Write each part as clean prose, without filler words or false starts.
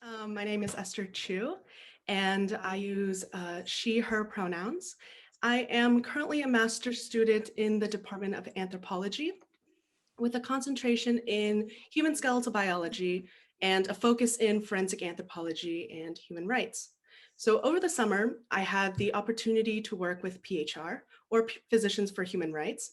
My name is Esther Choo, and I use she, her pronouns. I am currently a master's student in the Department of Anthropology with a concentration in human skeletal biology and a focus in forensic anthropology and human rights. So over the summer, I had the opportunity to work with PHR, or Physicians for Human Rights.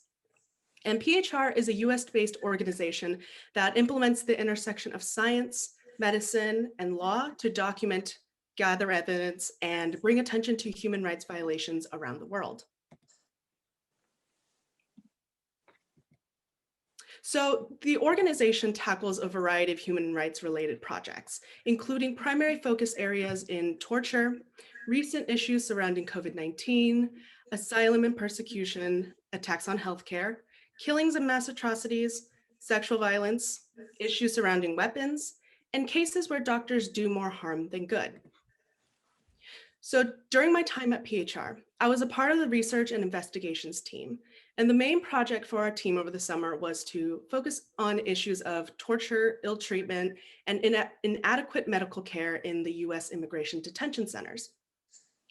And PHR is a US-based organization that implements the intersection of science, medicine, and law to document, gather evidence, and bring attention to human rights violations around the world. So the organization tackles a variety of human rights related projects, including primary focus areas in torture, recent issues surrounding COVID-19, asylum and persecution, attacks on healthcare, killings and mass atrocities, sexual violence, issues surrounding weapons, and cases where doctors do more harm than good. So during my time at PHR, I was a part of the research and investigations team. And the main project for our team over the summer was to focus on issues of torture, ill treatment, and inadequate medical care in the US immigration detention centers.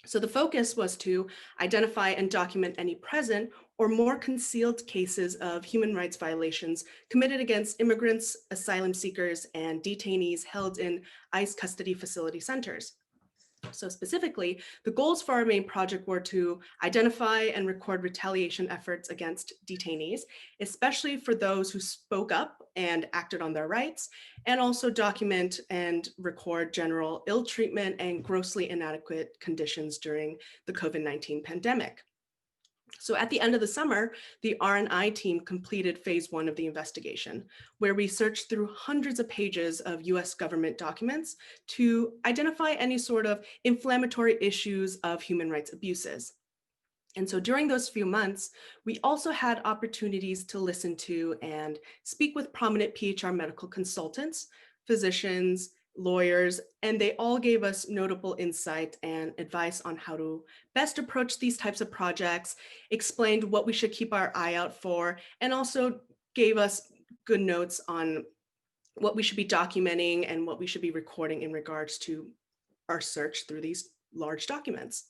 So the focus was to identify and document any present or more concealed cases of human rights violations committed against immigrants, asylum seekers, and detainees held in ICE custody facility centers. So specifically, the goals for our main project were to identify and record retaliation efforts against detainees, especially for those who spoke up and acted on their rights, and also document and record general ill treatment and grossly inadequate conditions during the COVID-19 pandemic. So at the end of the summer, the R&I team completed phase 1 of the investigation, where we searched through hundreds of pages of US government documents to identify any sort of inflammatory issues of human rights abuses. And so during those few months, we also had opportunities to listen to and speak with prominent PHR medical consultants, physicians, lawyers, and they all gave us notable insight and advice on how to best approach these types of projects, explained what we should keep our eye out for, and also gave us good notes on what we should be documenting and what we should be recording in regards to our search through these large documents.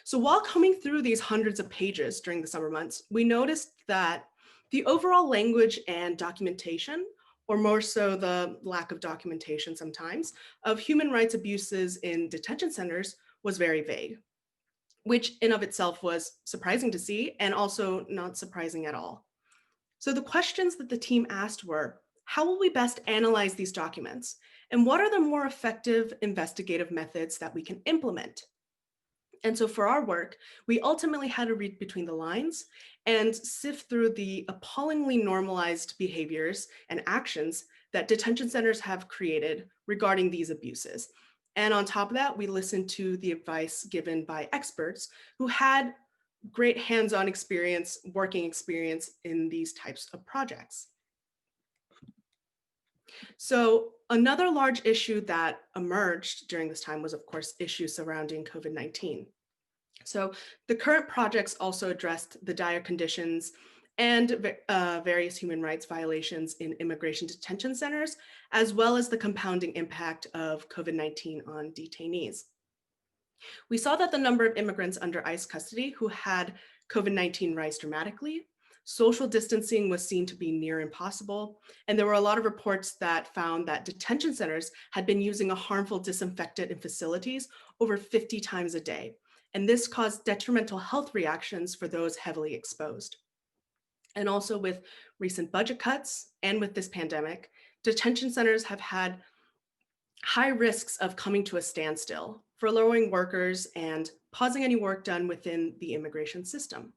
So while combing through these hundreds of pages during the summer months, we noticed that the overall language and documentation, or more so the lack of documentation sometimes, of human rights abuses in detention centers was very vague, which in of itself was surprising to see and also not surprising at all. So the questions that the team asked were, how will we best analyze these documents? And what are the more effective investigative methods that we can implement? And so for our work, we ultimately had to read between the lines and sift through the appallingly normalized behaviors and actions that detention centers have created regarding these abuses. And on top of that, we listened to the advice given by experts who had great hands-on experience, working experience in these types of projects. So another large issue that emerged during this time was, of course, issues surrounding COVID-19. So the current projects also addressed the dire conditions and various human rights violations in immigration detention centers, as well as the compounding impact of COVID-19 on detainees. We saw that the number of immigrants under ICE custody who had COVID-19 rise dramatically. Social distancing was seen to be near impossible, and there were a lot of reports that found that detention centers had been using a harmful disinfectant in facilities over 50 times a day. And this caused detrimental health reactions for those heavily exposed. And also with recent budget cuts and with this pandemic, detention centers have had high risks of coming to a standstill, furloughing workers and pausing any work done within the immigration system.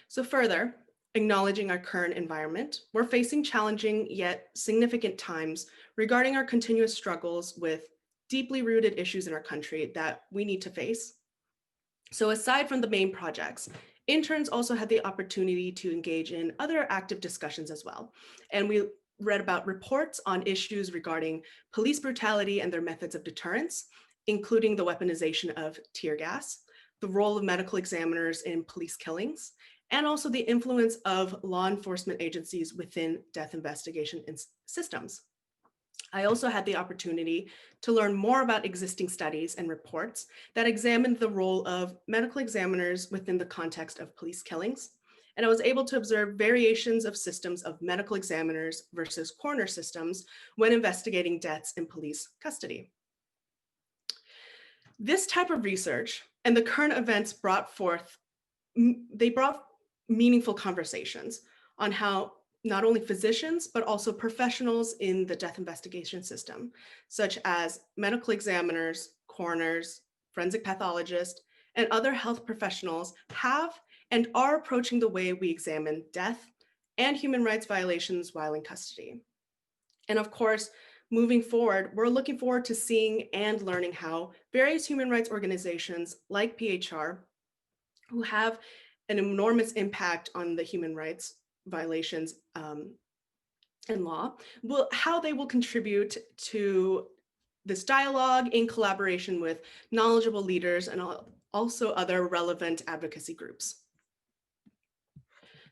So further, acknowledging our current environment, we're facing challenging yet significant times regarding our continuous struggles with deeply rooted issues in our country that we need to face. So aside from the main projects, interns also had the opportunity to engage in other active discussions as well. And we read about reports on issues regarding police brutality and their methods of deterrence, including the weaponization of tear gas, the role of medical examiners in police killings, and also the influence of law enforcement agencies within death investigation systems. I also had the opportunity to learn more about existing studies and reports that examined the role of medical examiners within the context of police killings. And I was able to observe variations of systems of medical examiners versus coroner systems when investigating deaths in police custody. This type of research and the current events they brought meaningful conversations on how not only physicians, but also professionals in the death investigation system, such as medical examiners, coroners, forensic pathologists, and other health professionals have and are approaching the way we examine death and human rights violations while in custody. And of course, moving forward, we're looking forward to seeing and learning how various human rights organizations like PHR, who have an enormous impact on the human rights violations in law, how they will contribute to this dialogue in collaboration with knowledgeable leaders and also other relevant advocacy groups.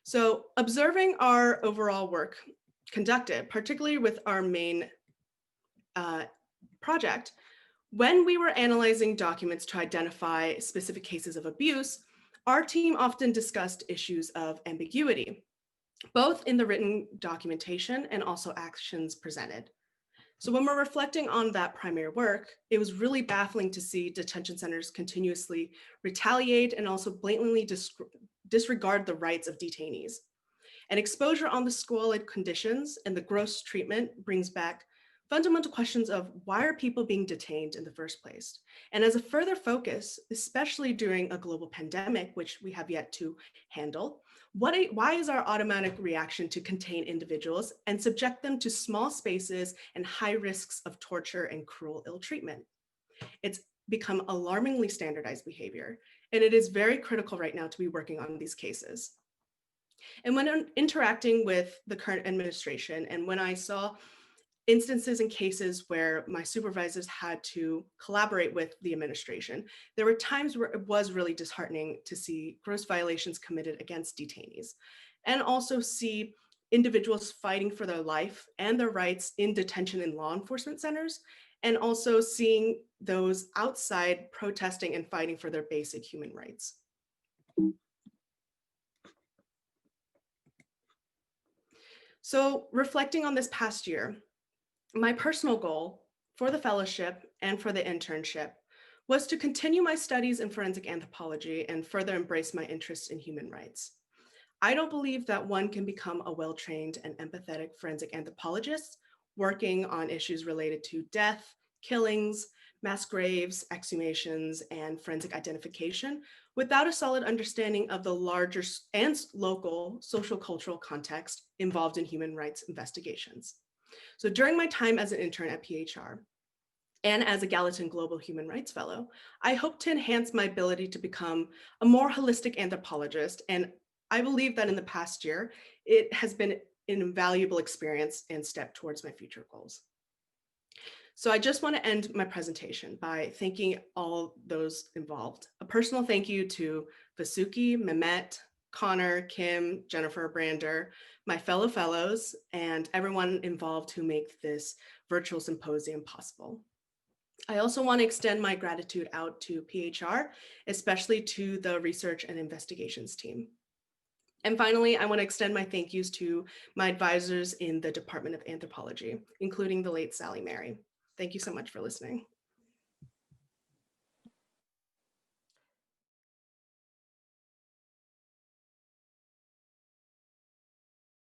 So observing our overall work conducted, particularly with our main project, when we were analyzing documents to identify specific cases of abuse, our team often discussed issues of ambiguity, both in the written documentation and also actions presented. So when we're reflecting on that primary work, it was really baffling to see detention centers continuously retaliate and also blatantly disregard the rights of detainees. And exposure on the squalid conditions and the gross treatment brings back fundamental questions of why are people being detained in the first place? And as a further focus, especially during a global pandemic, which we have yet to handle, why is our automatic reaction to contain individuals and subject them to small spaces and high risks of torture and cruel ill treatment? It's become alarmingly standardized behavior, and it is very critical right now to be working on these cases. And when interacting with the current administration, and when I saw instances and cases where my supervisors had to collaborate with the administration, there were times where it was really disheartening to see gross violations committed against detainees, and also see individuals fighting for their life and their rights in detention and law enforcement centers, and also seeing those outside protesting and fighting for their basic human rights. So reflecting on this past year, my personal goal for the fellowship and for the internship was to continue my studies in forensic anthropology and further embrace my interest in human rights. I don't believe that one can become a well-trained and empathetic forensic anthropologist working on issues related to death, killings, mass graves, exhumations, and forensic identification without a solid understanding of the larger and local social cultural context involved in human rights investigations. So during my time as an intern at PHR and as a Gallatin Global Human Rights Fellow, I hope to enhance my ability to become a more holistic anthropologist. And I believe that in the past year, it has been an invaluable experience and step towards my future goals. So I just want to end my presentation by thanking all those involved. A personal thank you to Vasuki, Mehmet, Connor, Kim, Jennifer, Brander, my fellow fellows, and everyone involved who make this virtual symposium possible. I also want to extend my gratitude out to PHR, especially to the research and investigations team. And finally, I want to extend my thank yous to my advisors in the Department of Anthropology, including the late Sally Mary. Thank you so much for listening.